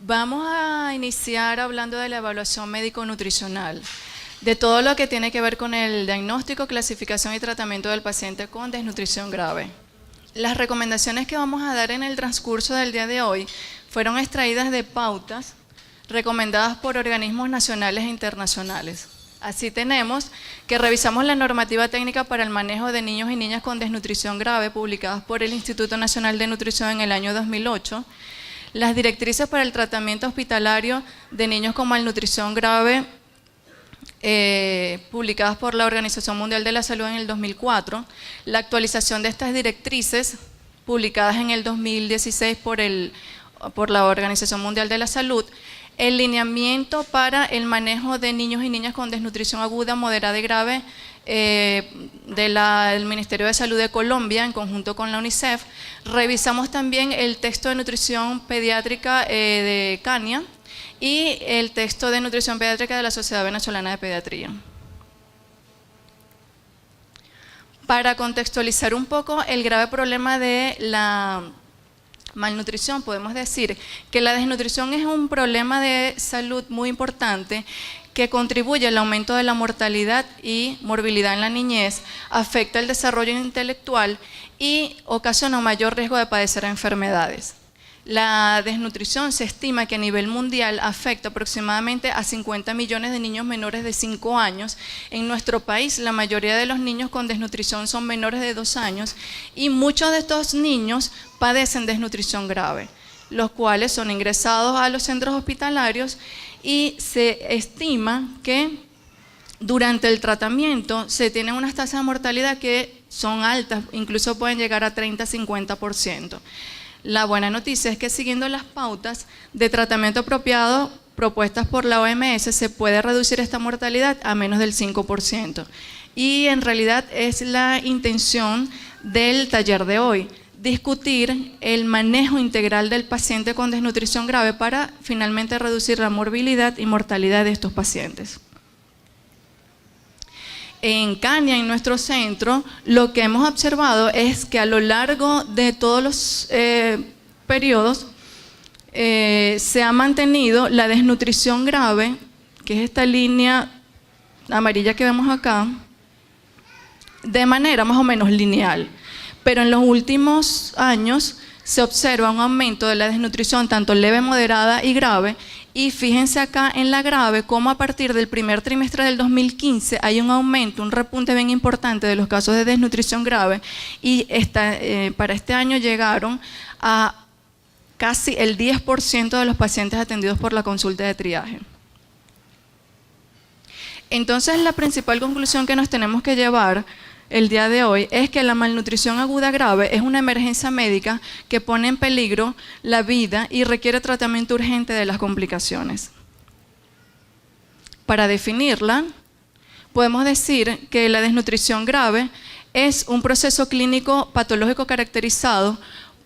Vamos a iniciar hablando de la evaluación médico-nutricional, de todo lo que tiene que ver con el diagnóstico, clasificación y tratamiento del paciente con desnutrición grave. Las recomendaciones que vamos a dar en el transcurso del día de hoy fueron extraídas de pautas recomendadas por organismos nacionales e internacionales. Así tenemos que revisamos la normativa técnica para el manejo de niños y niñas con desnutrición grave publicadas por el Instituto Nacional de Nutrición en el año 2008, las directrices para el tratamiento hospitalario de niños con malnutrición grave publicadas por la Organización Mundial de la Salud en el 2004, la actualización de estas directrices publicadas en el 2016 por la Organización Mundial de la Salud, el lineamiento para el manejo de niños y niñas con desnutrición aguda, moderada y grave del Ministerio de Salud de Colombia en conjunto con la UNICEF. Revisamos también el texto de nutrición pediátrica de Cania y el texto de nutrición pediátrica de la Sociedad Venezolana de Pediatría. Para contextualizar un poco el grave problema de la malnutrición, podemos decir que la desnutrición es un problema de salud muy importante que contribuye al aumento de la mortalidad y morbilidad en la niñez, afecta el desarrollo intelectual y ocasiona un mayor riesgo de padecer enfermedades. La desnutrición se estima que a nivel mundial afecta aproximadamente a 50 millones de niños menores de 5 años. En nuestro país, la mayoría de los niños con desnutrición son menores de 2 años y muchos de estos niños padecen desnutrición grave, los cuales son ingresados a los centros hospitalarios y se estima que durante el tratamiento se tienen unas tasas de mortalidad que son altas, incluso pueden llegar a 30-50%. La buena noticia es que siguiendo las pautas de tratamiento apropiado propuestas por la OMS se puede reducir esta mortalidad a menos del 5%. Y en realidad es la intención del taller de hoy, discutir el manejo integral del paciente con desnutrición grave para finalmente reducir la morbilidad y mortalidad de estos pacientes. En Cania, en nuestro centro, lo que hemos observado es que a lo largo de todos los periodos se ha mantenido la desnutrición grave, que es esta línea amarilla que vemos acá, de manera más o menos lineal. Pero en los últimos años se observa un aumento de la desnutrición tanto leve, moderada y grave. Y fíjense acá en la grave cómo a partir del primer trimestre del 2015 hay un aumento, un repunte bien importante de los casos de desnutrición grave y para este año llegaron a casi el 10% de los pacientes atendidos por la consulta de triaje. Entonces la principal conclusión que nos tenemos que llevar el día de hoy es que la malnutrición aguda grave es una emergencia médica que pone en peligro la vida y requiere tratamiento urgente de las complicaciones. Para definirla, podemos decir que la desnutrición grave es un proceso clínico patológico caracterizado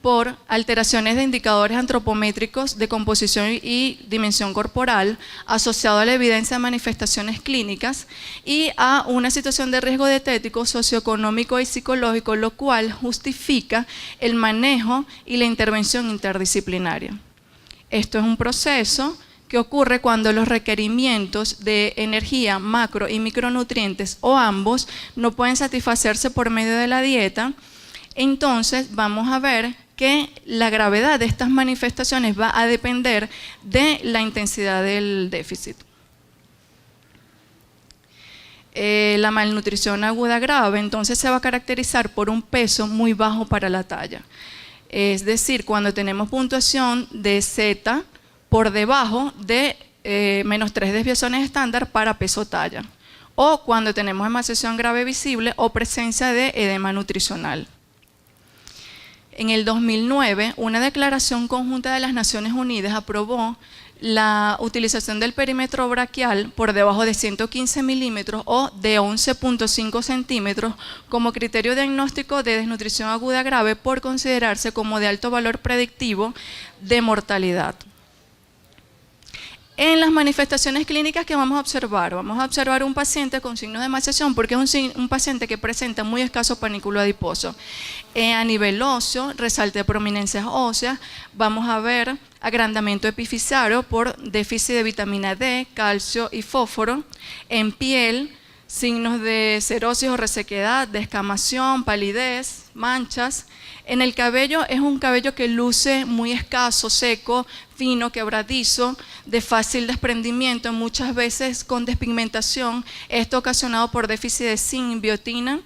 por alteraciones de indicadores antropométricos de composición y dimensión corporal, asociado a la evidencia de manifestaciones clínicas y a una situación de riesgo dietético, socioeconómico y psicológico, lo cual justifica el manejo y la intervención interdisciplinaria. Esto es un proceso que ocurre cuando los requerimientos de energía, macro y micronutrientes o ambos no pueden satisfacerse por medio de la dieta. Entonces vamos a ver que la gravedad de estas manifestaciones va a depender de la intensidad del déficit. La malnutrición aguda grave entonces se va a caracterizar por un peso muy bajo para la talla. Es decir, cuando tenemos puntuación de Z por debajo de -3 desviaciones estándar para peso talla, o cuando tenemos emaciación grave visible o presencia de edema nutricional. En el 2009, una declaración conjunta de las Naciones Unidas aprobó la utilización del perímetro braquial por debajo de 115 milímetros o de 11.5 centímetros como criterio diagnóstico de desnutrición aguda grave por considerarse como de alto valor predictivo de mortalidad. En las manifestaciones clínicas que vamos a observar un paciente con signos de emaciación porque es un paciente que presenta muy escaso panículo adiposo. A nivel óseo, resalte de prominencias óseas, vamos a ver agrandamiento epifisiario por déficit de vitamina D, calcio y fósforo. En piel, signos de cerosis o resequedad, descamación, palidez, manchas. En el cabello es un cabello que luce muy escaso, seco, fino, quebradizo, de fácil desprendimiento, muchas veces con despigmentación, esto ocasionado por déficit de zinc, biotina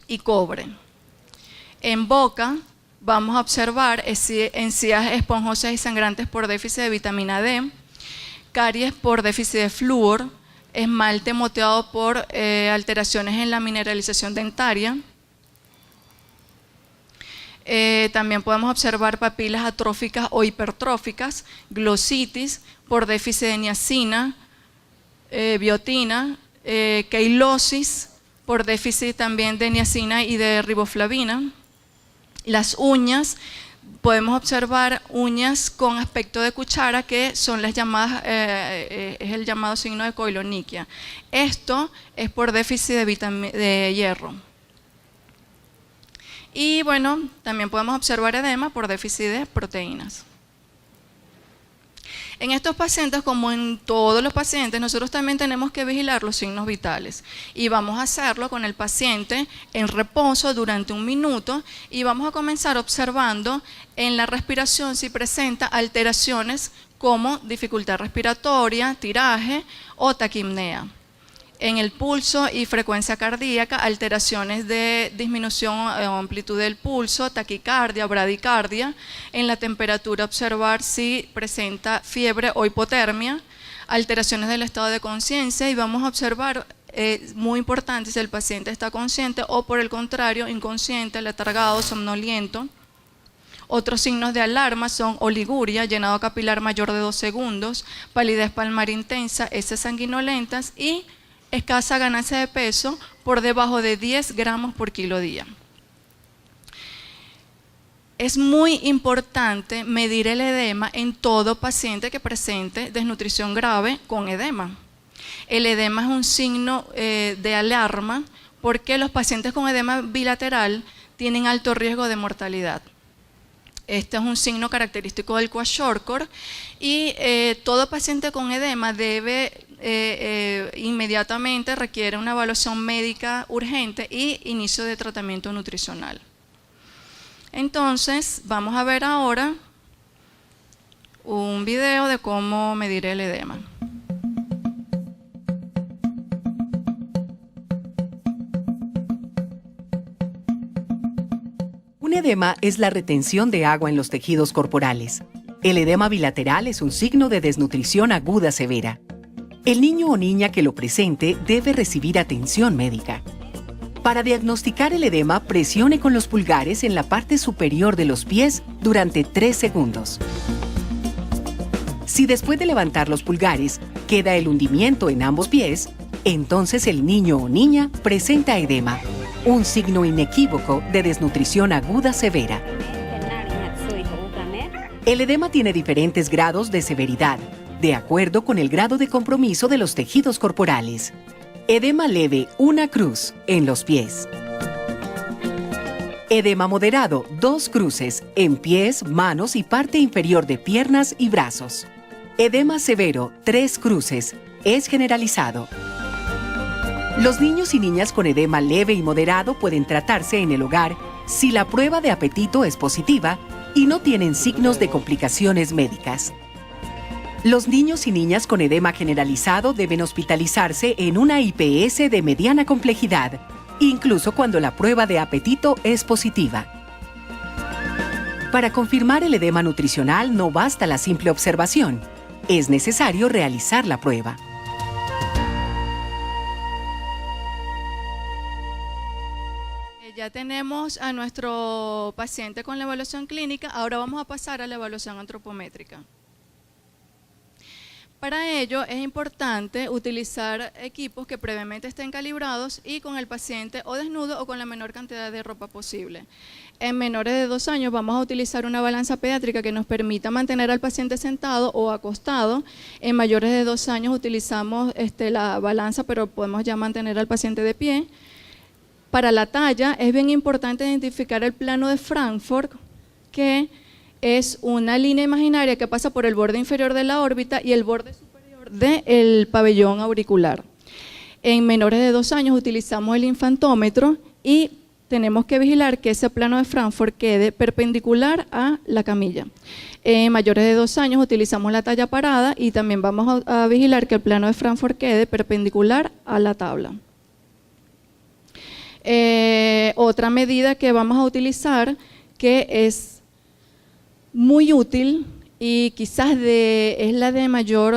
y cobre. En boca vamos a observar encías esponjosas y sangrantes por déficit de vitamina D, caries por déficit de flúor, esmalte moteado por alteraciones en la mineralización dentaria. También podemos observar papilas atróficas o hipertróficas, glositis por déficit de niacina, biotina, queilosis por déficit también de niacina y de riboflavina. Las uñas, podemos observar uñas con aspecto de cuchara que son las llamadas, es el llamado signo de coiloniquia. Esto es por déficit de hierro. Y bueno, también podemos observar edema por déficit de proteínas. En estos pacientes, como en todos los pacientes, nosotros también tenemos que vigilar los signos vitales. Y vamos a hacerlo con el paciente en reposo durante 1 minuto y vamos a comenzar observando en la respiración si presenta alteraciones como dificultad respiratoria, tiraje o taquipnea. En el pulso y frecuencia cardíaca, alteraciones de disminución o amplitud del pulso, taquicardia, bradicardia. En la temperatura, observar si presenta fiebre o hipotermia, alteraciones del estado de conciencia y vamos a observar, muy importante, si el paciente está consciente o por el contrario, inconsciente, letargado, somnoliento. Otros signos de alarma son oliguria, llenado capilar mayor de 2 segundos, palidez palmar intensa, heces sanguinolentas y escasa ganancia de peso por debajo de 10 gramos por kilo día. Es muy importante medir el edema en todo paciente que presente desnutrición grave con edema. El edema es un signo de alarma porque los pacientes con edema bilateral tienen alto riesgo de mortalidad. Este es un signo característico del kwashiorkor y todo paciente con edema debe inmediatamente requiere una evaluación médica urgente y inicio de tratamiento nutricional. Entonces, vamos a ver ahora un video de cómo medir el edema. Un edema es la retención de agua en los tejidos corporales. El edema bilateral es un signo de desnutrición aguda severa. El niño o niña que lo presente debe recibir atención médica. Para diagnosticar el edema, presione con los pulgares en la parte superior de los pies durante 3 segundos. Si después de levantar los pulgares queda el hundimiento en ambos pies, entonces el niño o niña presenta edema, un signo inequívoco de desnutrición aguda severa. El edema tiene diferentes grados de severidad, de acuerdo con el grado de compromiso de los tejidos corporales. Edema leve, 1 cruz en los pies. Edema moderado, 2 cruces en pies, manos y parte inferior de piernas y brazos. Edema severo, 3 cruces, es generalizado. Los niños y niñas con edema leve y moderado pueden tratarse en el hogar si la prueba de apetito es positiva y no tienen signos de complicaciones médicas. Los niños y niñas con edema generalizado deben hospitalizarse en una IPS de mediana complejidad, incluso cuando la prueba de apetito es positiva. Para confirmar el edema nutricional no basta la simple observación, es necesario realizar la prueba. Ya tenemos a nuestro paciente con la evaluación clínica, ahora vamos a pasar a la evaluación antropométrica. Para ello es importante utilizar equipos que previamente estén calibrados y con el paciente o desnudo o con la menor cantidad de ropa posible. En menores de 2 años vamos a utilizar una balanza pediátrica que nos permita mantener al paciente sentado o acostado. En mayores de 2 años utilizamos la balanza, pero podemos ya mantener al paciente de pie. Para la talla es bien importante identificar el plano de Frankfurt, que es una línea imaginaria que pasa por el borde inferior de la órbita y el borde superior del pabellón auricular. En menores de 2 años utilizamos el infantómetro y tenemos que vigilar que ese plano de Frankfurt quede perpendicular a la camilla. En mayores de 2 años utilizamos la talla parada y también vamos a vigilar que el plano de Frankfurt quede perpendicular a la tabla. Otra medida que vamos a utilizar, que es muy útil y quizás es la de mayor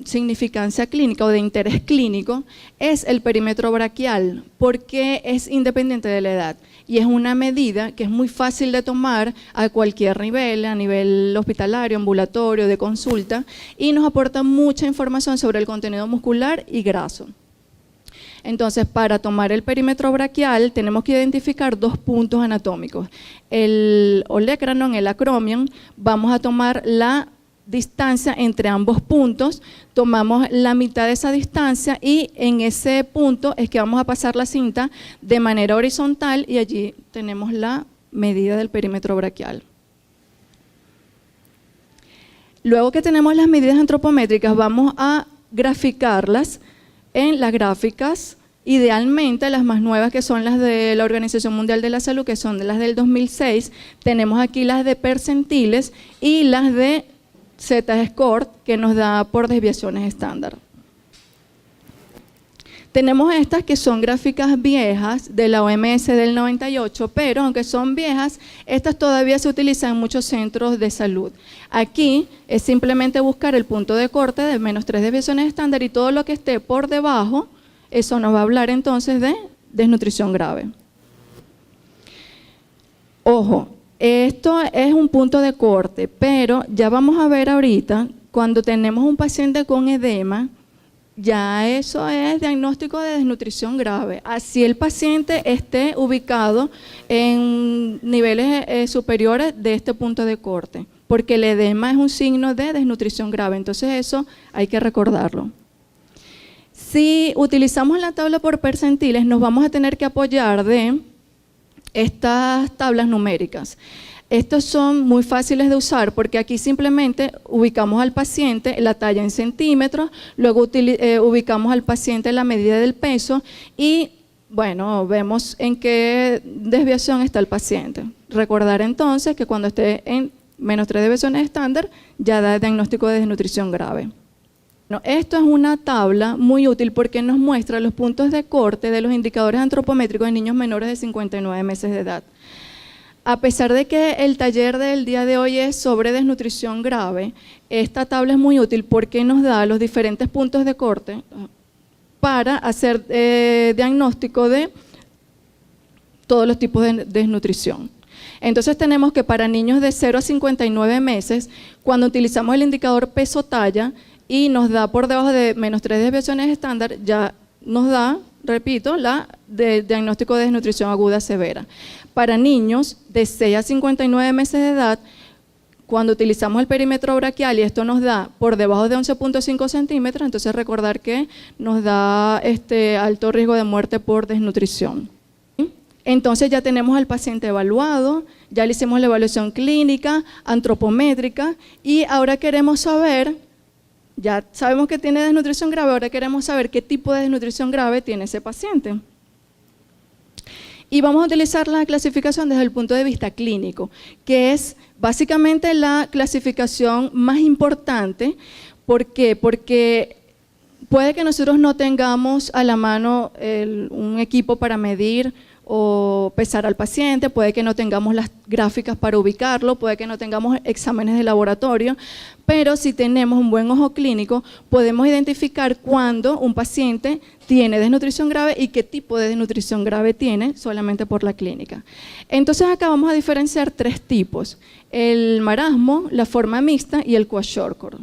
significancia clínica o de interés clínico, es el perímetro braquial, porque es independiente de la edad y es una medida que es muy fácil de tomar a cualquier nivel, a nivel hospitalario, ambulatorio, de consulta, y nos aporta mucha información sobre el contenido muscular y graso. Entonces, para tomar el perímetro braquial tenemos que identificar 2 puntos anatómicos. El olecranon, el acromion, vamos a tomar la distancia entre ambos puntos, tomamos la mitad de esa distancia y en ese punto es que vamos a pasar la cinta de manera horizontal y allí tenemos la medida del perímetro braquial. Luego que tenemos las medidas antropométricas, vamos a graficarlas en las gráficas, idealmente las más nuevas, que son las de la Organización Mundial de la Salud, que son las del 2006. Tenemos aquí las de percentiles y las de Z-score, que nos da por desviaciones estándar. Tenemos estas que son gráficas viejas de la OMS del 98, pero aunque son viejas, estas todavía se utilizan en muchos centros de salud. Aquí es simplemente buscar el punto de corte de -3 desviaciones estándar y todo lo que esté por debajo, eso nos va a hablar entonces de desnutrición grave. Ojo, esto es un punto de corte, pero ya vamos a ver ahorita, cuando tenemos un paciente con edema, ya eso es diagnóstico de desnutrición grave. Así el paciente esté ubicado en niveles superiores de este punto de corte, porque el edema es un signo de desnutrición grave, entonces eso hay que recordarlo. Si utilizamos la tabla por percentiles, nos vamos a tener que apoyar de estas tablas numéricas. Estos son muy fáciles de usar porque aquí simplemente ubicamos al paciente la talla en centímetros, luego ubicamos al paciente la medida del peso y, bueno, vemos en qué desviación está el paciente. Recordar entonces que cuando esté en -3 desviaciones estándar ya da diagnóstico de desnutrición grave. Bueno, esto es una tabla muy útil porque nos muestra los puntos de corte de los indicadores antropométricos en niños menores de 59 meses de edad. A pesar de que el taller del día de hoy es sobre desnutrición grave, esta tabla es muy útil porque nos da los diferentes puntos de corte para hacer diagnóstico de todos los tipos de desnutrición. Entonces tenemos que para niños de 0 a 59 meses, cuando utilizamos el indicador peso-talla y nos da por debajo de -3 desviaciones estándar, ya nos da, repito, la de diagnóstico de desnutrición aguda severa. Para niños de 6 a 59 meses de edad, cuando utilizamos el perímetro braquial y esto nos da por debajo de 11.5 centímetros, entonces recordar que nos da alto riesgo de muerte por desnutrición. Entonces ya tenemos al paciente evaluado, ya le hicimos la evaluación clínica, antropométrica y ahora queremos saber, ya sabemos que tiene desnutrición grave, ahora queremos saber qué tipo de desnutrición grave tiene ese paciente. Y vamos a utilizar la clasificación desde el punto de vista clínico, que es básicamente la clasificación más importante. ¿Por qué? Porque puede que nosotros no tengamos a la mano un equipo para medir o pesar al paciente, puede que no tengamos las gráficas para ubicarlo, puede que no tengamos exámenes de laboratorio, pero si tenemos un buen ojo clínico, podemos identificar cuándo un paciente tiene desnutrición grave y qué tipo de desnutrición grave tiene solamente por la clínica. Entonces acá vamos a diferenciar 3 tipos, el marasmo, la forma mixta y el kwashiorkor.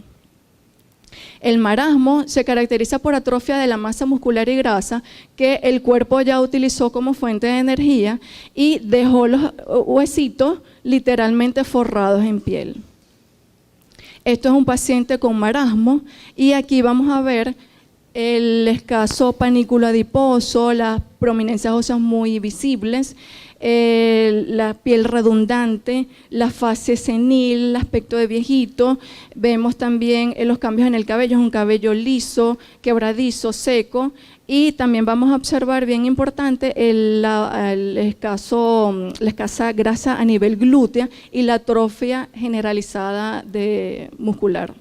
El marasmo se caracteriza por atrofia de la masa muscular y grasa que el cuerpo ya utilizó como fuente de energía y dejó los huesitos literalmente forrados en piel. Esto es un paciente con marasmo y aquí vamos a ver el escaso panículo adiposo, las prominencias óseas muy visibles, la piel redundante, la fase senil, el aspecto de viejito. Vemos también los cambios en el cabello, es un cabello liso, quebradizo, seco, y también vamos a observar, bien importante, la escasa grasa a nivel glútea y la atrofia generalizada muscular.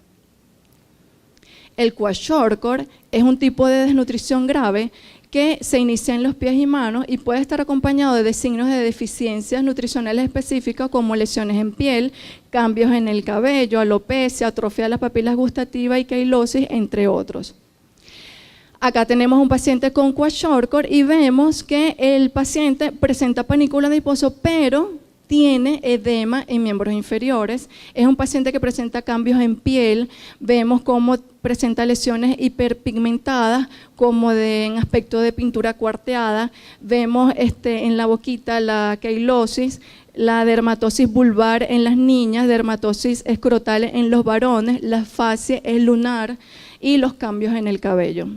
El kwashiorkor es un tipo de desnutrición grave que se inicia en los pies y manos y puede estar acompañado de signos de deficiencias nutricionales específicas como lesiones en piel, cambios en el cabello, alopecia, atrofia de las papilas gustativas y quilosis, entre otros. Acá tenemos un paciente con kwashiorkor y vemos que el paciente presenta panículo adiposo, pero tiene edema en miembros inferiores. Es un paciente que presenta cambios en piel, vemos cómo presenta lesiones hiperpigmentadas, como en aspecto de pintura cuarteada, vemos en la boquita la quilosis, la dermatosis vulvar en las niñas, dermatosis escrotal en los varones, la fascia es lunar y los cambios en el cabello.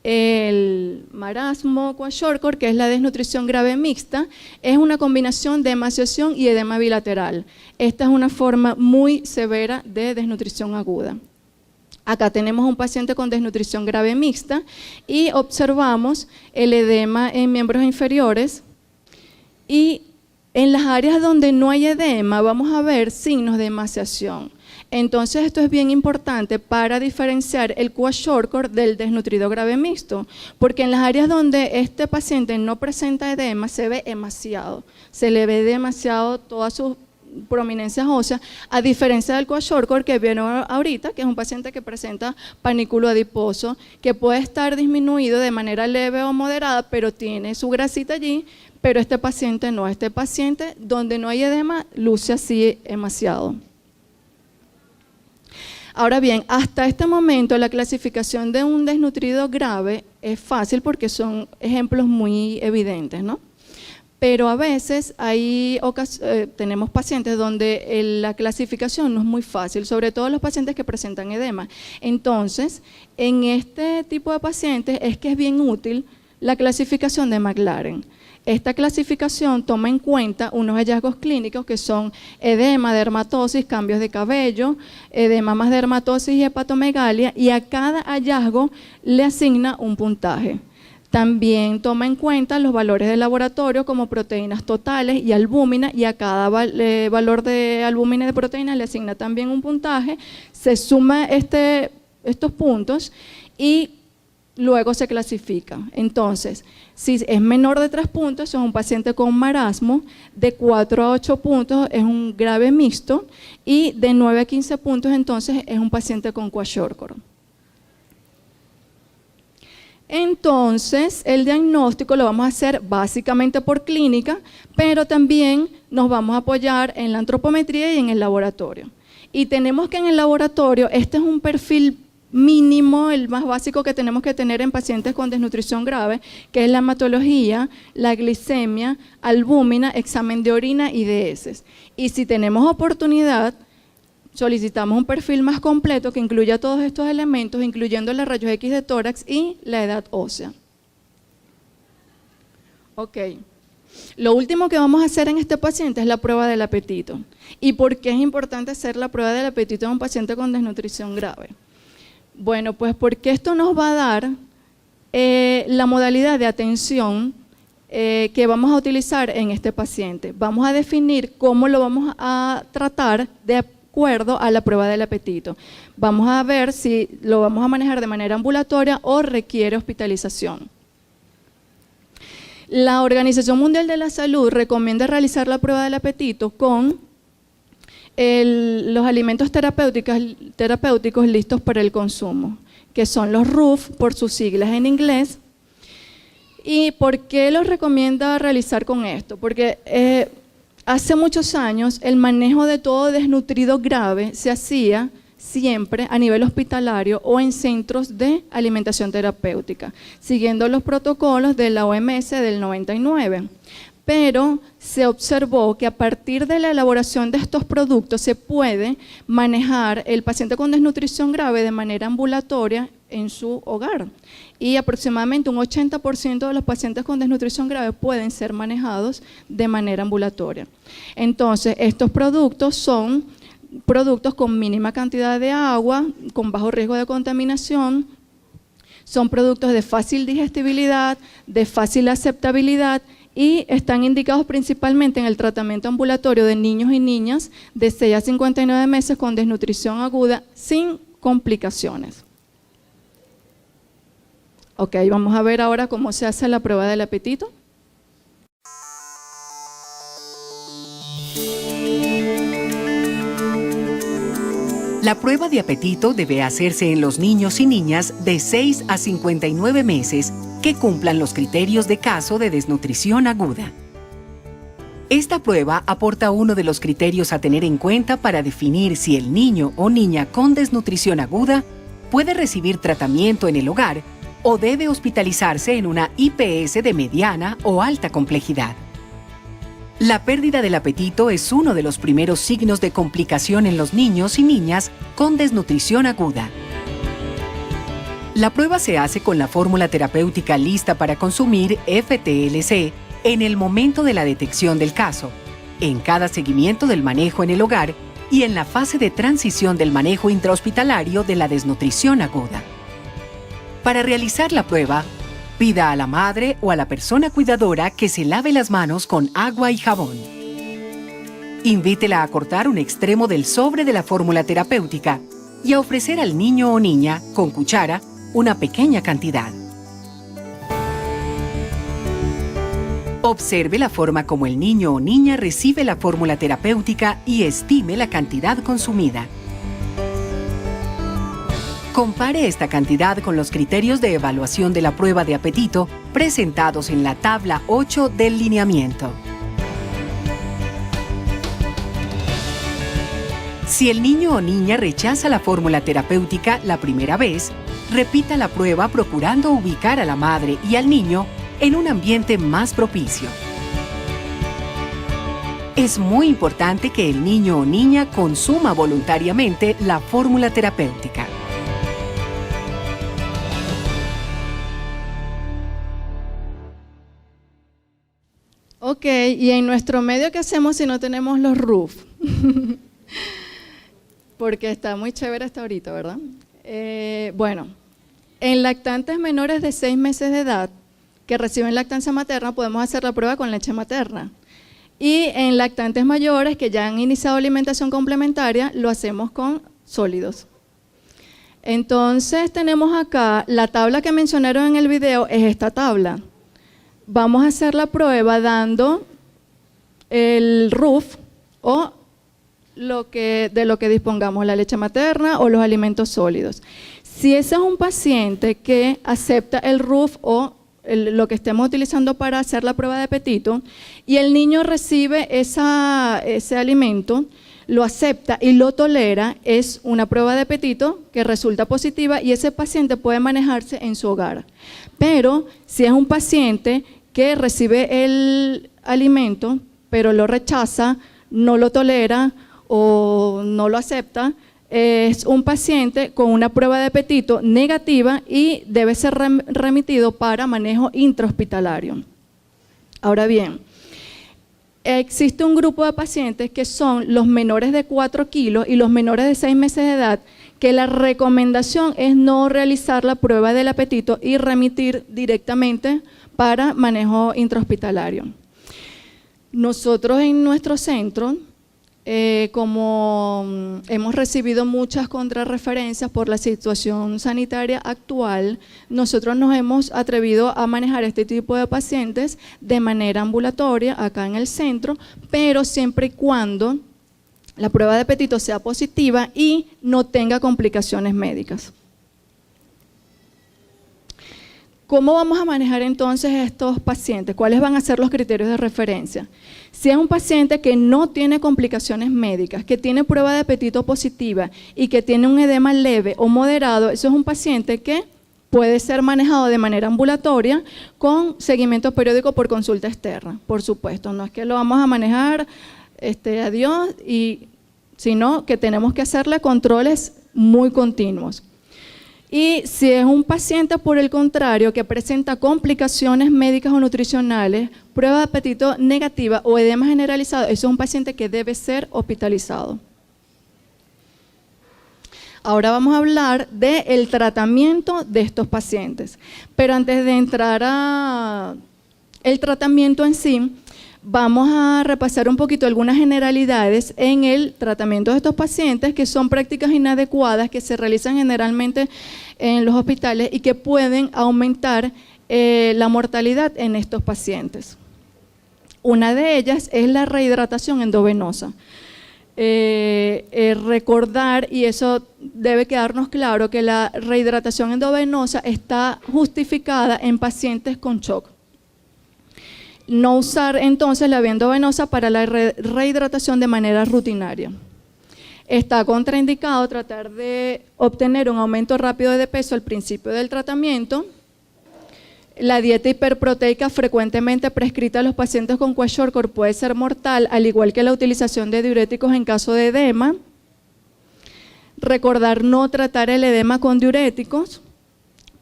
El marasmo kwashiorkor, que es la desnutrición grave mixta, es una combinación de emaciación y edema bilateral. Esta es una forma muy severa de desnutrición aguda. Acá tenemos un paciente con desnutrición grave mixta y observamos el edema en miembros inferiores, y en las áreas donde no hay edema vamos a ver signos de emaciación. Entonces esto es bien importante para diferenciar el kwashiorkor del desnutrido grave mixto, porque en las áreas donde este paciente no presenta edema se ve emaciado, se le ve demasiado todas sus prominencias óseas, a diferencia del kwashiorkor que vieron ahorita, que es un paciente que presenta panículo adiposo, que puede estar disminuido de manera leve o moderada, pero tiene su grasita allí, pero este paciente no, este paciente donde no hay edema luce así emaciado. Ahora bien, hasta este momento la clasificación de un desnutrido grave es fácil porque son ejemplos muy evidentes, ¿no? Pero a veces tenemos pacientes donde la clasificación no es muy fácil, sobre todo los pacientes que presentan edema. Entonces, en este tipo de pacientes es que es bien útil la clasificación de McLaren. Esta clasificación toma en cuenta unos hallazgos clínicos que son edema, dermatosis, cambios de cabello, edema más dermatosis y hepatomegalia, y a cada hallazgo le asigna un puntaje. También toma en cuenta los valores de laboratorio como proteínas totales y albúmina, y a cada valor de albúmina y de proteína le asigna también un puntaje, se suma estos puntos y luego se clasifica. Entonces, si es menor de 3 puntos, es un paciente con marasmo, de 4 a 8 puntos es un grave mixto, y de 9 a 15 puntos entonces es un paciente con kwashiorkor. Entonces, el diagnóstico lo vamos a hacer básicamente por clínica, pero también nos vamos a apoyar en la antropometría y en el laboratorio. Y tenemos que en el laboratorio, este es un perfil mínimo, el más básico que tenemos que tener en pacientes con desnutrición grave, que es la hematología, la glicemia, albúmina, examen de orina y de heces. Y si tenemos oportunidad, solicitamos un perfil más completo que incluya todos estos elementos, incluyendo los rayos X de tórax y la edad ósea. Ok. Lo último que vamos a hacer en este paciente es la prueba del apetito. ¿Y por qué es importante hacer la prueba del apetito en un paciente con desnutrición grave? Bueno, pues porque esto nos va a dar la modalidad de atención que vamos a utilizar en este paciente. Vamos a definir cómo lo vamos a tratar de acuerdo a la prueba del apetito. Vamos a ver si lo vamos a manejar de manera ambulatoria o requiere hospitalización. La Organización Mundial de la Salud recomienda realizar la prueba del apetito con los alimentos terapéuticos listos para el consumo, que son los RUF, por sus siglas en inglés. ¿Y por qué los recomienda realizar con esto? Porque hace muchos años el manejo de todo desnutrido grave se hacía siempre a nivel hospitalario o en centros de alimentación terapéutica, siguiendo los protocolos de la OMS del 99. Pero se observó que a partir de la elaboración de estos productos se puede manejar el paciente con desnutrición grave de manera ambulatoria en su hogar. Y aproximadamente un 80% de los pacientes con desnutrición grave pueden ser manejados de manera ambulatoria. Entonces, estos productos son productos con mínima cantidad de agua, con bajo riesgo de contaminación, son productos de fácil digestibilidad, de fácil aceptabilidad y están indicados principalmente en el tratamiento ambulatorio de niños y niñas de 6 a 59 meses con desnutrición aguda sin complicaciones. Ok, vamos a ver ahora cómo se hace la prueba del apetito. La prueba de apetito debe hacerse en los niños y niñas de 6 a 59 meses que cumplan los criterios de caso de desnutrición aguda. Esta prueba aporta uno de los criterios a tener en cuenta para definir si el niño o niña con desnutrición aguda puede recibir tratamiento en el hogar o debe hospitalizarse en una IPS de mediana o alta complejidad. La pérdida del apetito es uno de los primeros signos de complicación en los niños y niñas con desnutrición aguda. La prueba se hace con la fórmula terapéutica lista para consumir FTLC en el momento de la detección del caso, en cada seguimiento del manejo en el hogar y en la fase de transición del manejo intrahospitalario de la desnutrición aguda. Para realizar la prueba, pida a la madre o a la persona cuidadora que se lave las manos con agua y jabón. Invítela a cortar un extremo del sobre de la fórmula terapéutica y a ofrecer al niño o niña, con cuchara, una pequeña cantidad. Observe la forma como el niño o niña recibe la fórmula terapéutica y estime la cantidad consumida. Compare esta cantidad con los criterios de evaluación de la prueba de apetito presentados en la tabla 8 del lineamiento. Si el niño o niña rechaza la fórmula terapéutica la primera vez, repita la prueba procurando ubicar a la madre y al niño en un ambiente más propicio. Es muy importante que el niño o niña consuma voluntariamente la fórmula terapéutica. Ok, y en nuestro medio, ¿qué hacemos si no tenemos los RUF? Porque está muy chévere hasta ahorita, ¿verdad? Bueno, en lactantes menores de 6 meses de edad que reciben lactancia materna podemos hacer la prueba con leche materna. Y en lactantes mayores que ya han iniciado alimentación complementaria, lo hacemos con sólidos. Entonces tenemos acá, la tabla que mencionaron en el video es esta tabla. Vamos a hacer la prueba dando el RUF o de lo que dispongamos, la leche materna o los alimentos sólidos. Si ese es un paciente que acepta el RUF o lo que estemos utilizando para hacer la prueba de apetito y el niño recibe ese alimento, lo acepta y lo tolera, es una prueba de apetito que resulta positiva y ese paciente puede manejarse en su hogar. Pero si es un paciente que recibe el alimento, pero lo rechaza, no lo tolera o no lo acepta, es un paciente con una prueba de apetito negativa y debe ser remitido para manejo intrahospitalario. Ahora bien, existe un grupo de pacientes que son los menores de 4 kilos y los menores de 6 meses de edad, que la recomendación es no realizar la prueba del apetito y remitir directamente para manejo intrahospitalario. Nosotros en nuestro centro, como hemos recibido muchas contrarreferencias por la situación sanitaria actual, nosotros nos hemos atrevido a manejar este tipo de pacientes de manera ambulatoria acá en el centro, pero siempre y cuando la prueba de apetito sea positiva y no tenga complicaciones médicas. ¿Cómo vamos a manejar entonces estos pacientes? ¿Cuáles van a ser los criterios de referencia? Si es un paciente que no tiene complicaciones médicas, que tiene prueba de apetito positiva y que tiene un edema leve o moderado, eso es un paciente que puede ser manejado de manera ambulatoria con seguimiento periódico por consulta externa, por supuesto. No es que lo vamos a manejar a Dios, sino que tenemos que hacerle controles muy continuos. Y si es un paciente, por el contrario, que presenta complicaciones médicas o nutricionales, prueba de apetito negativa o edema generalizado, eso es un paciente que debe ser hospitalizado. Ahora vamos a hablar del tratamiento de estos pacientes. Pero antes de entrar al tratamiento en sí, vamos a repasar un poquito algunas generalidades en el tratamiento de estos pacientes, que son prácticas inadecuadas que se realizan generalmente en los hospitales y que pueden aumentar la mortalidad en estos pacientes. Una de ellas es la rehidratación endovenosa. Recordar, y eso debe quedarnos claro, que la rehidratación endovenosa está justificada en pacientes con shock. No usar entonces la vía endovenosa para la rehidratación de manera rutinaria. Está contraindicado tratar de obtener un aumento rápido de peso al principio del tratamiento. La dieta hiperproteica frecuentemente prescrita a los pacientes con kwashiorkor puede ser mortal, al igual que la utilización de diuréticos en caso de edema. Recordar no tratar el edema con diuréticos,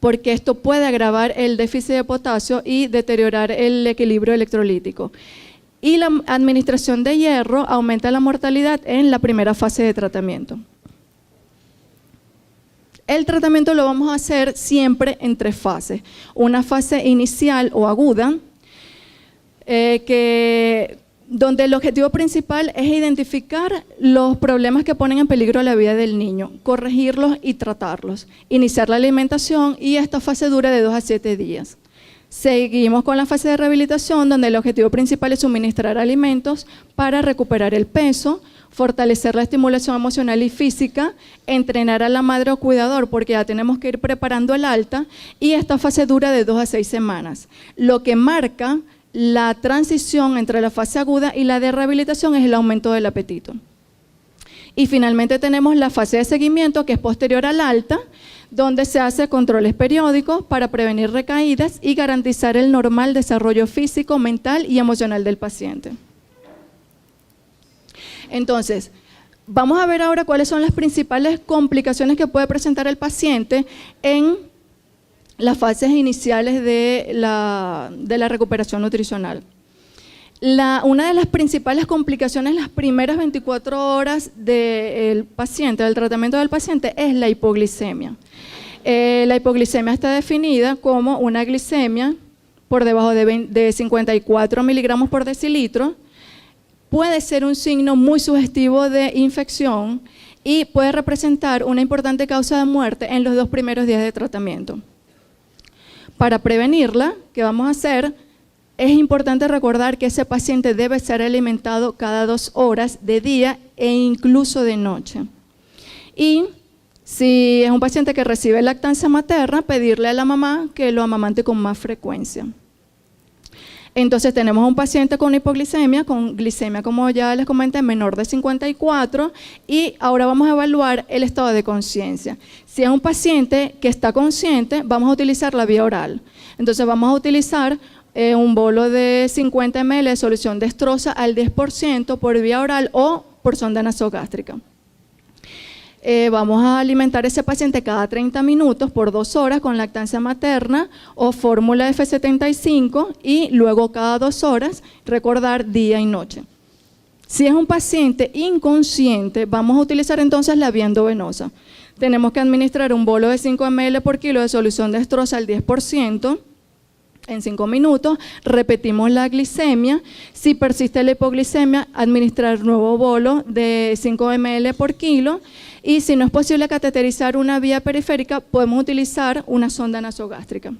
porque esto puede agravar el déficit de potasio y deteriorar el equilibrio electrolítico. Y la administración de hierro aumenta la mortalidad en la primera fase de tratamiento. El tratamiento lo vamos a hacer siempre en 3 fases. Una fase inicial o aguda, donde el objetivo principal es identificar los problemas que ponen en peligro la vida del niño, corregirlos y tratarlos, iniciar la alimentación, y esta fase dura de 2 a 7 días. Seguimos con la fase de rehabilitación, donde el objetivo principal es suministrar alimentos para recuperar el peso, fortalecer la estimulación emocional y física, entrenar a la madre o cuidador, porque ya tenemos que ir preparando el alta, y esta fase dura de 2 a 6 semanas. Lo que marca la transición entre la fase aguda y la de rehabilitación es el aumento del apetito. Y finalmente tenemos la fase de seguimiento, que es posterior al alta, donde se hace controles periódicos para prevenir recaídas y garantizar el normal desarrollo físico, mental y emocional del paciente. Entonces, vamos a ver ahora cuáles son las principales complicaciones que puede presentar el paciente en las fases iniciales de la recuperación nutricional. Una de las principales complicaciones en las primeras 24 horas del paciente, del tratamiento del paciente, es la hipoglicemia. La hipoglicemia está definida como una glicemia por debajo de 54 miligramos por decilitro. Puede ser un signo muy sugestivo de infección y puede representar una importante causa de muerte en los 2 primeros días de tratamiento. Para prevenirla, ¿qué vamos a hacer? Es importante recordar que ese paciente debe ser alimentado cada 2 horas de día e incluso de noche. Y si es un paciente que recibe lactancia materna, pedirle a la mamá que lo amamante con más frecuencia. Entonces tenemos un paciente con hipoglicemia, con glicemia, como ya les comenté, menor de 54, y ahora vamos a evaluar el estado de conciencia. Si es un paciente que está consciente, vamos a utilizar la vía oral. Entonces vamos a utilizar un bolo de 50 ml de solución dextrosa al 10% por vía oral o por sonda nasogástrica. Vamos a alimentar a ese paciente cada 30 minutos por 2 horas con lactancia materna o fórmula F75 y luego cada 2 horas, recordar día y noche. Si es un paciente inconsciente, vamos a utilizar entonces la vía endovenosa. Tenemos que administrar un bolo de 5 ml por kilo de solución dextrosa al 10%. En 5 minutos, repetimos la glicemia. Si persiste la hipoglicemia, administrar nuevo bolo de 5 ml por kilo. Y si no es posible cateterizar una vía periférica, podemos utilizar una sonda nasogástrica.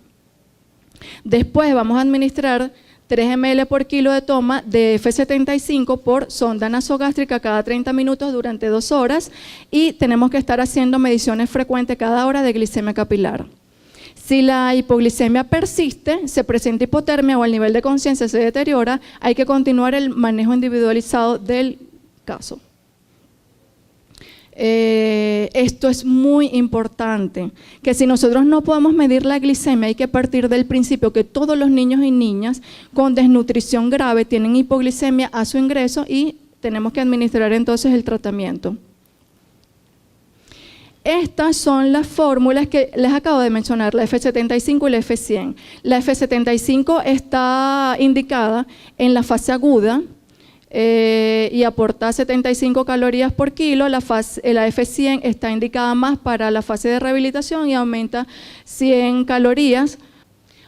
Después vamos a administrar 3 ml por kilo de toma de F75 por sonda nasogástrica cada 30 minutos durante 2 horas y tenemos que estar haciendo mediciones frecuentes cada hora de glicemia capilar. Si la hipoglicemia persiste, se presenta hipotermia o el nivel de conciencia se deteriora, hay que continuar el manejo individualizado del caso. Esto es muy importante, que si nosotros no podemos medir la glicemia, hay que partir del principio que todos los niños y niñas con desnutrición grave tienen hipoglicemia a su ingreso y tenemos que administrar entonces el tratamiento. Estas son las fórmulas que les acabo de mencionar, la F75 y la F100. La F75 está indicada en la fase aguda, y aporta 75 calorías por kilo. La F100 está indicada más para la fase de rehabilitación y aumenta 100 calorías.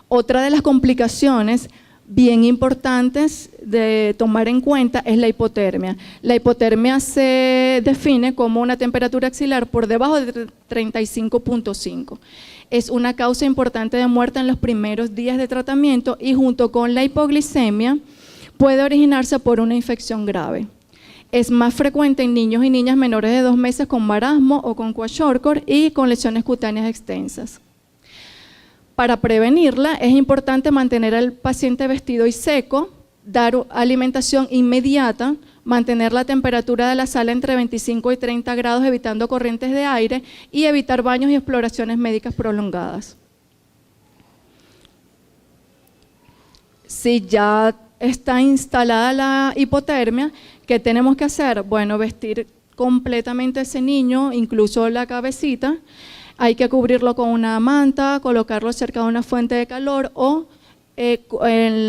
Otra de las complicaciones bien importantes de tomar en cuenta es la hipotermia. La hipotermia se define como una temperatura axilar por debajo de 35.5. Es una causa importante de muerte en los primeros días de tratamiento y junto con la hipoglicemia puede originarse por una infección grave. Es más frecuente en niños y niñas menores de 2 meses con marasmo o con kwashiorkor y con lesiones cutáneas extensas. Para prevenirla es importante mantener al paciente vestido y seco, dar alimentación inmediata, mantener la temperatura de la sala entre 25 y 30 grados evitando corrientes de aire y evitar baños y exploraciones médicas prolongadas. Si ya está instalada la hipotermia, ¿qué tenemos que hacer? Bueno, vestir completamente a ese niño, incluso la cabecita. Hay que cubrirlo con una manta, colocarlo cerca de una fuente de calor o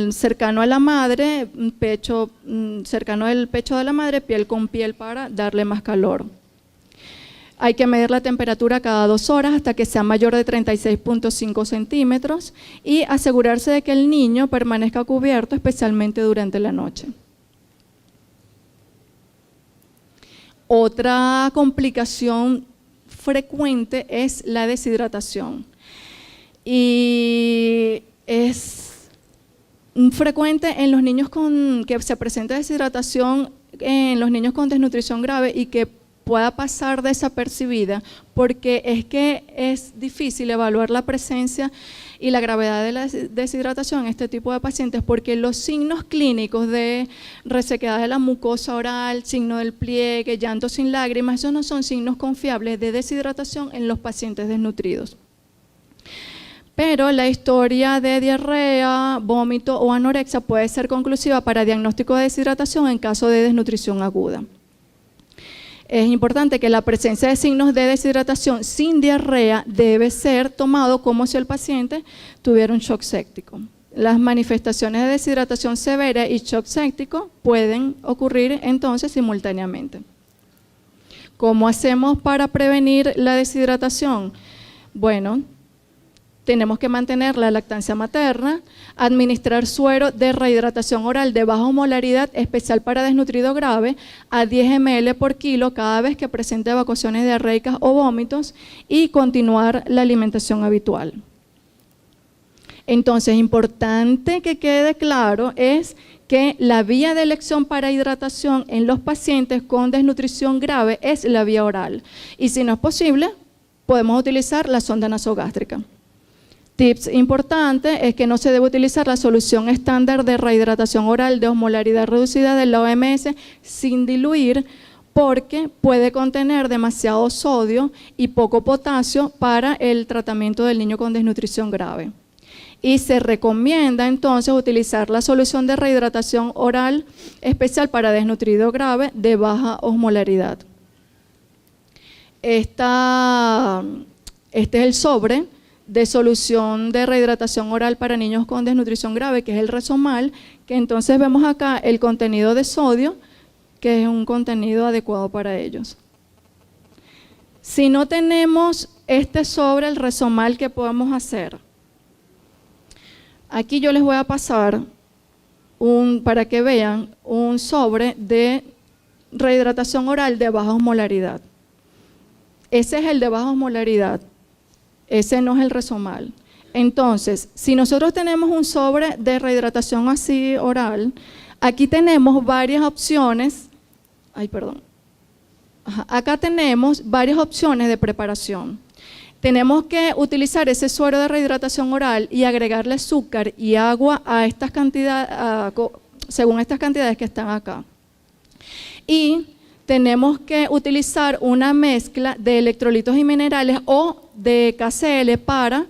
cercano a la madre, cercano al pecho de la madre, piel con piel para darle más calor. Hay que medir la temperatura cada 2 horas hasta que sea mayor de 36.5 centímetros y asegurarse de que el niño permanezca cubierto, especialmente durante la noche. Otra complicación frecuente es la deshidratación. Y es frecuente en los niños que se presenta deshidratación, en los niños con desnutrición grave y que pueda pasar desapercibida, porque es que es difícil evaluar la presencia y la gravedad de la deshidratación en este tipo de pacientes, porque los signos clínicos de resequedad de la mucosa oral, signo del pliegue, llanto sin lágrimas, esos no son signos confiables de deshidratación en los pacientes desnutridos. Pero la historia de diarrea, vómito o anorexia puede ser conclusiva para diagnóstico de deshidratación en caso de desnutrición aguda. Es importante que la presencia de signos de deshidratación sin diarrea debe ser tomado como si el paciente tuviera un shock séptico. Las manifestaciones de deshidratación severa y shock séptico pueden ocurrir entonces simultáneamente. ¿Cómo hacemos para prevenir la deshidratación? Bueno, tenemos que mantener la lactancia materna, administrar suero de rehidratación oral de baja osmolaridad, especial para desnutrido grave, a 10 ml por kilo cada vez que presente evacuaciones diarreicas o vómitos y continuar la alimentación habitual. Entonces, importante que quede claro es que la vía de elección para hidratación en los pacientes con desnutrición grave es la vía oral y si no es posible, podemos utilizar la sonda nasogástrica. Tips importante es que no se debe utilizar la solución estándar de rehidratación oral de osmolaridad reducida de la OMS sin diluir porque puede contener demasiado sodio y poco potasio para el tratamiento del niño con desnutrición grave. Y se recomienda entonces utilizar la solución de rehidratación oral especial para desnutrido grave de baja osmolaridad. Este es el sobre de solución de rehidratación oral para niños con desnutrición grave, que es el Resomal, que entonces vemos acá el contenido de sodio, que es un contenido adecuado para ellos. Si no tenemos este sobre, el Resomal, ¿qué podemos hacer? Aquí yo les voy a pasar, para que vean, un sobre de rehidratación oral de baja osmolaridad. Ese es el de baja osmolaridad. Ese no es el Resomal. Entonces, si nosotros tenemos un sobre de rehidratación así oral, aquí tenemos varias opciones. Acá tenemos varias opciones de preparación. tenemos que utilizar ese suero de rehidratación oral y agregarle azúcar y agua a estas cantidades, según estas cantidades que están acá. Y tenemos que utilizar una mezcla de electrolitos y minerales o de KCl para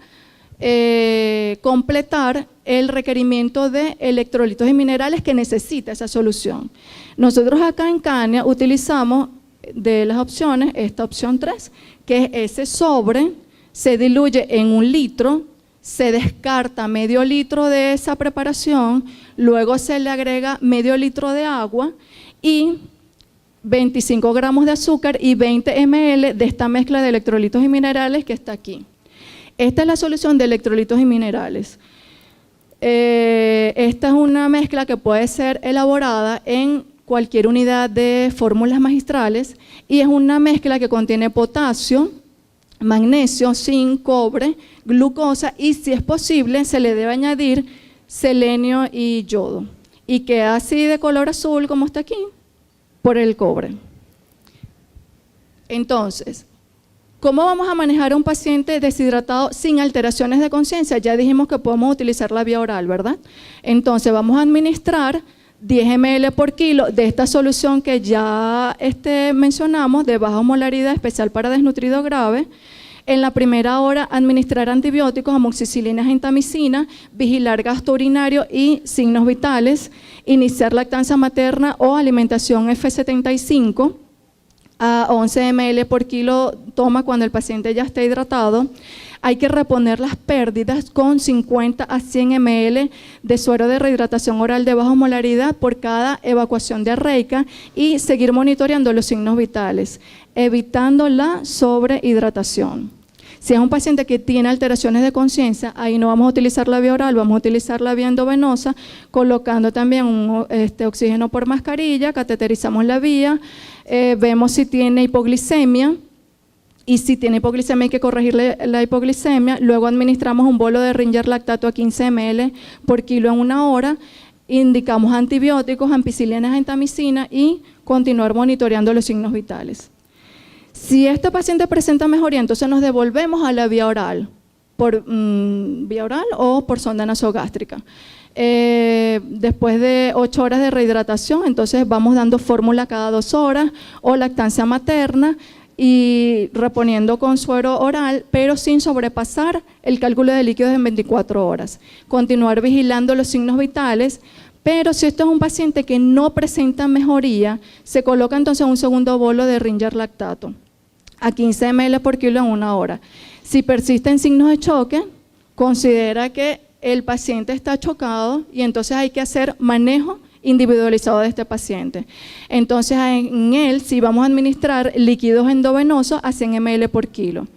completar el requerimiento de electrolitos y minerales que necesita esa solución. Nosotros acá en Kania utilizamos de las opciones esta opción 3, que es ese sobre, se diluye en 1 litro, se descarta medio litro de esa preparación, luego se le agrega medio litro de agua y 25 gramos de azúcar y 20 ml de esta mezcla de electrolitos y minerales que está aquí. Esta es la solución de electrolitos y minerales. Esta es una mezcla que puede ser elaborada en cualquier unidad de fórmulas magistrales y es una mezcla que contiene potasio, magnesio, zinc, cobre, glucosa y, si es posible, se le debe añadir selenio y yodo. Y queda así de color azul como está aquí, por el cobre. Entonces, ¿cómo vamos a manejar a un paciente deshidratado sin alteraciones de conciencia? Ya dijimos que podemos utilizar la vía oral, ¿verdad? Entonces, vamos a administrar 10 ml por kilo de esta solución que ya mencionamos, de baja osmolaridad, especial para desnutrido grave. En la primera hora, administrar antibióticos, amoxicilina, gentamicina, vigilar gasto urinario y signos vitales, iniciar lactancia materna o alimentación F75 a 11 ml por kilo toma cuando el paciente ya esté hidratado. Hay que reponer las pérdidas con 50 a 100 ml de suero de rehidratación oral de baja osmolaridad por cada evacuación diarreica y seguir monitoreando los signos vitales, evitando la sobrehidratación. Si es un paciente que tiene alteraciones de conciencia, ahí no vamos a utilizar la vía oral, vamos a utilizar la vía endovenosa, colocando también un oxígeno por mascarilla, cateterizamos la vía, vemos si tiene hipoglicemia, y si tiene hipoglicemia hay que corregirle la hipoglicemia, luego administramos un bolo de Ringer lactato a 15 ml por kilo en 1 hora, indicamos antibióticos, ampicilina, gentamicina y continuar monitoreando los signos vitales. Si este paciente presenta mejoría, entonces nos devolvemos a la vía oral, por vía oral o por sonda nasogástrica. Después de 8 horas de rehidratación, entonces vamos dando fórmula cada 2 horas o lactancia materna y reponiendo con suero oral, pero sin sobrepasar el cálculo de líquidos en 24 horas. Continuar vigilando los signos vitales, pero si esto es un paciente que no presenta mejoría, se coloca entonces un segundo bolo de Ringer lactato a 15 ml por kilo en 1 hora. Si persisten signos de choque, considera que el paciente está chocado y entonces hay que hacer manejo individualizado de este paciente. Entonces en él sí vamos a administrar líquidos endovenosos a 100 ml por kilo.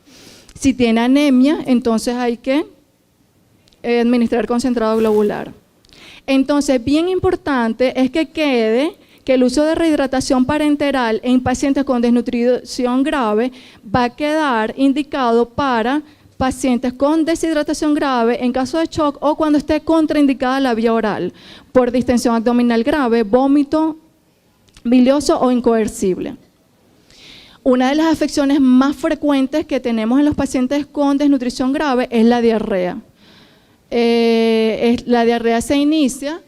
Si tiene anemia, entonces hay que administrar concentrado globular. Entonces, bien importante es que quede que el uso de rehidratación parenteral en pacientes con desnutrición grave va a quedar indicado para pacientes con deshidratación grave en caso de shock o cuando esté contraindicada la vía oral por distensión abdominal grave, vómito bilioso o incoercible. Una de las afecciones más frecuentes que tenemos en los pacientes con desnutrición grave es la diarrea. La diarrea se inicia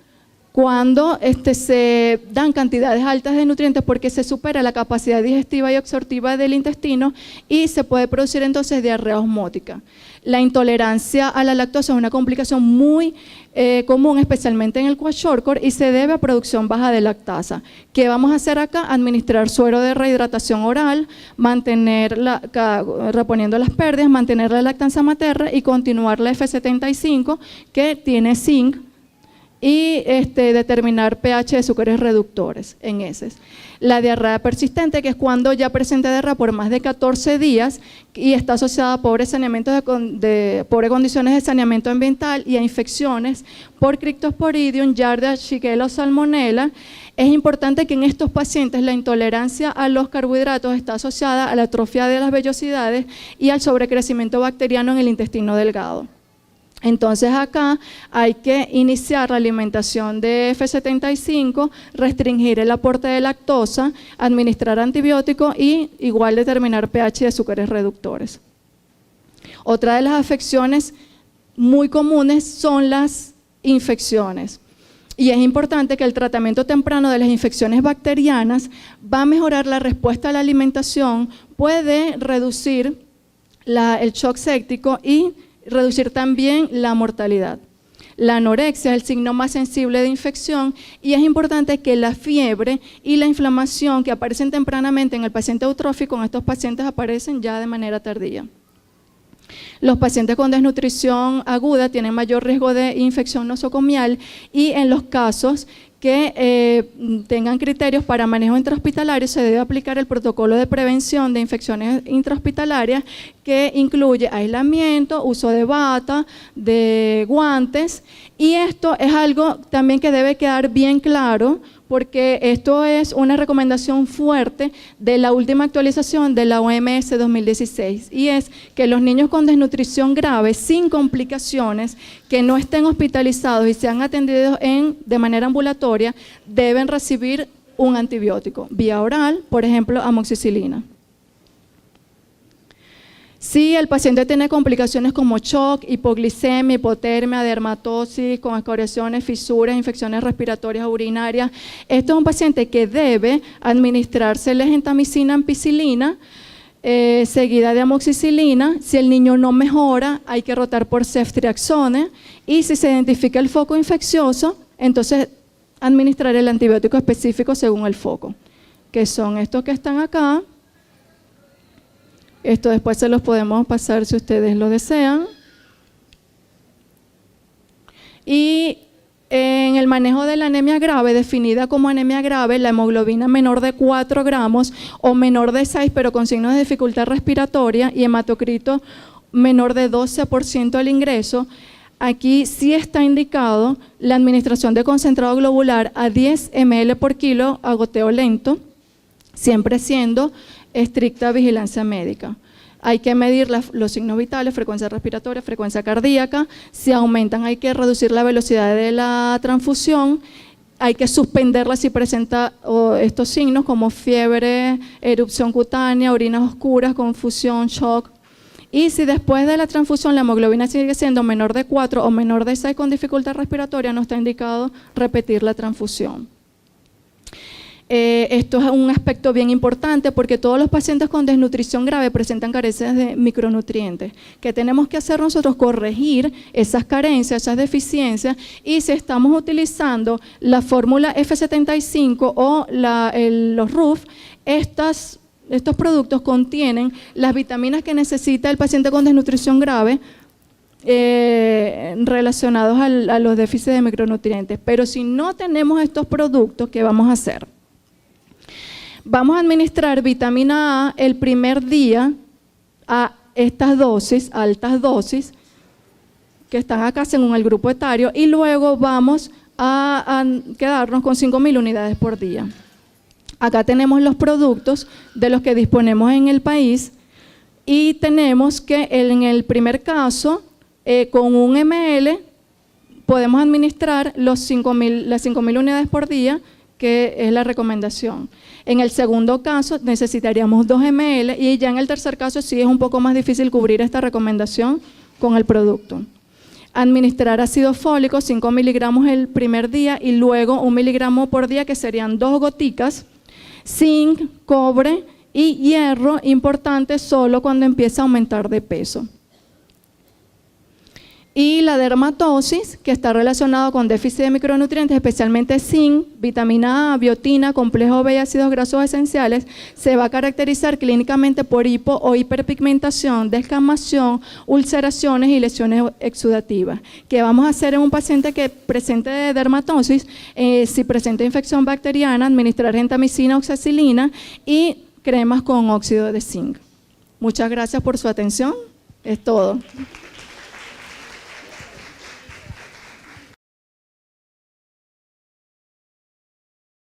cuando se dan cantidades altas de nutrientes porque se supera la capacidad digestiva y absortiva del intestino y se puede producir entonces diarrea osmótica. La intolerancia a la lactosa es una complicación muy común, especialmente en el kwashiorkor, y se debe a producción baja de lactasa. ¿Qué vamos a hacer acá? Administrar suero de rehidratación oral, reponiendo las pérdidas, mantener la lactancia materna y continuar la F75 que tiene zinc, y determinar pH de azúcares reductores en heces. La diarrea persistente, que es cuando ya presenta diarrea por más de 14 días y está asociada a pobres condiciones de saneamiento ambiental y a infecciones por Cryptosporidium, Giardia, Shigella o Salmonella. Es importante que en estos pacientes la intolerancia a los carbohidratos está asociada a la atrofia de las vellosidades y al sobrecrecimiento bacteriano en el intestino delgado. Entonces acá hay que iniciar la alimentación de F75, restringir el aporte de lactosa, administrar antibióticos y igual determinar pH de azúcares reductores. Otra de las afecciones muy comunes son las infecciones. Y es importante que el tratamiento temprano de las infecciones bacterianas va a mejorar la respuesta a la alimentación, puede reducir el shock séptico y reducir también la mortalidad. La anorexia es el signo más sensible de infección y es importante que la fiebre y la inflamación que aparecen tempranamente en el paciente eutrófico, en estos pacientes aparecen ya de manera tardía. Los pacientes con desnutrición aguda tienen mayor riesgo de infección nosocomial y en los casos que tengan criterios para manejo intrahospitalario se debe aplicar el protocolo de prevención de infecciones intrahospitalarias que incluye aislamiento, uso de bata, de guantes, y esto es algo también que debe quedar bien claro porque esto es una recomendación fuerte de la última actualización de la OMS 2016 y es que los niños con desnutrición grave sin complicaciones que no estén hospitalizados y sean atendidos de manera ambulatoria deben recibir un antibiótico vía oral, por ejemplo, amoxicilina. Si el paciente tiene complicaciones como shock, hipoglicemia, hipotermia, dermatosis, con escoriaciones, fisuras, infecciones respiratorias urinarias, este es un paciente que debe administrársele gentamicina, ampicilina, seguida de amoxicilina. Si el niño no mejora, hay que rotar por ceftriaxone y si se identifica el foco infeccioso, entonces administrar el antibiótico específico según el foco, que son estos que están acá. Esto después se los podemos pasar si ustedes lo desean. Y en el manejo de la anemia grave, definida como anemia grave, la hemoglobina menor de 4 gramos o menor de 6, pero con signos de dificultad respiratoria, y hematocrito menor de 12% al ingreso, aquí sí está indicado la administración de concentrado globular a 10 ml por kilo a goteo lento, siempre siendo estricta vigilancia médica. Hay que medir los signos vitales, frecuencia respiratoria, frecuencia cardíaca. Si aumentan, hay que reducir la velocidad de la transfusión. Hay que suspenderla si presenta estos signos como fiebre, erupción cutánea, orinas oscuras, confusión, shock. Y si después de la transfusión la hemoglobina sigue siendo menor de 4 o menor de 6 con dificultad respiratoria, no está indicado repetir la transfusión. Esto es un aspecto bien importante porque todos los pacientes con desnutrición grave presentan carencias de micronutrientes. ¿Qué tenemos que hacer nosotros? Corregir esas carencias, esas deficiencias, y si estamos utilizando la fórmula F75 o los RUF, estos productos contienen las vitaminas que necesita el paciente con desnutrición grave relacionados a los déficits de micronutrientes. Pero si no tenemos estos productos, ¿qué vamos a hacer? Vamos a administrar vitamina A el primer día a estas dosis, altas dosis, que están acá según el grupo etario, y luego vamos a quedarnos con 5.000 unidades por día. Acá tenemos los productos de los que disponemos en el país y tenemos que en el primer caso, con 1 ml, podemos administrar las 5.000 unidades por día, que es la recomendación. En el segundo caso necesitaríamos 2 ml y ya en el tercer caso sí es un poco más difícil cubrir esta recomendación con el producto. Administrar ácido fólico, 5 miligramos el primer día y luego 1 miligramo por día, que serían 2 goticas. Zinc, cobre y hierro, importante solo cuando empieza a aumentar de peso. Y la dermatosis, que está relacionado con déficit de micronutrientes, especialmente zinc, vitamina A, biotina, complejo B y ácidos grasos esenciales, se va a caracterizar clínicamente por hipo o hiperpigmentación, descamación, ulceraciones y lesiones exudativas. ¿Qué vamos a hacer en un paciente que presente dermatosis? Si presenta infección bacteriana, administrar gentamicina, oxacilina y cremas con óxido de zinc. Muchas gracias por su atención. Es todo.